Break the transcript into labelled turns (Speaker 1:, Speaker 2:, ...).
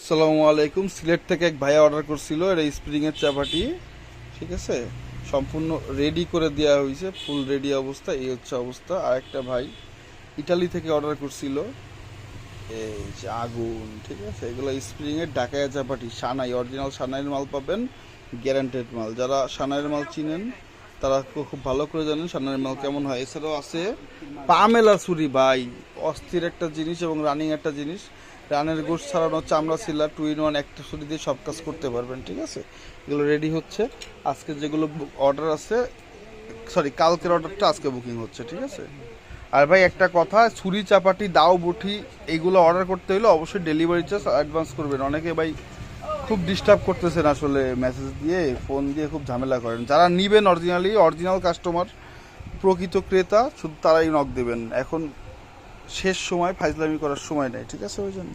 Speaker 1: আসসালামু আলাইকুম। সিলেট থেকে এক ভাইয়া অর্ডার করছিল এটা স্প্রিংয়ের চাপাটি। ঠিক আছে, সম্পূর্ণ রেডি করে দেওয়া হয়েছে, ফুল রেডি অবস্থা। এই হচ্ছে অবস্থা। আর একটা ভাই ইটালি থেকে অর্ডার করছিল এই যে আগুন। ঠিক আছে, এগুলো স্প্রিংয়ের ঢাকায়া চাপাটি, সানাই, অরিজিনাল সানাইয়ের মাল পাবেন, গ্যারান্টেড মাল। যারা সানাইয়ের মাল চিনেন তারা খুব ভালো করে জানেন সানাইয়ের মাল কেমন হয়। এছাড়াও আছে পামেলা ছুরি, ভাই অস্থির একটা জিনিস এবং রানিং একটা জিনিস। রানের গোশ ছাড়ানো, চামড়া ছিলা, 2 in 1 একটা ছুরি দিয়ে সব কাজ করতে পারবেন। ঠিক আছে, এগুলো রেডি হচ্ছে। আজকে যেগুলো অর্ডার আছে, সরি কালকের অর্ডারটা আজকে বুকিং হচ্ছে। ঠিক আছে। আর ভাই একটা কথা, ছুরি চাপাটি দাও বুটি এইগুলো অর্ডার করতে হলে অবশ্যই ডেলিভারি চার্জ অ্যাডভান্স করবেন। অনেকে ভাই খুব ডিস্টার্ব করতেছেন, আসলে মেসেজ দিয়ে ফোন দিয়ে খুব ঝামেলা করেন। যারা নিবেন অরিজিনাল কাস্টমার, প্রকৃত ক্রেতা, শুধু তারাই নক দেবেন। এখন শেষ সময়, ফাইজলামি করার সময় নেই। ঠিক আছে, ওই জন্য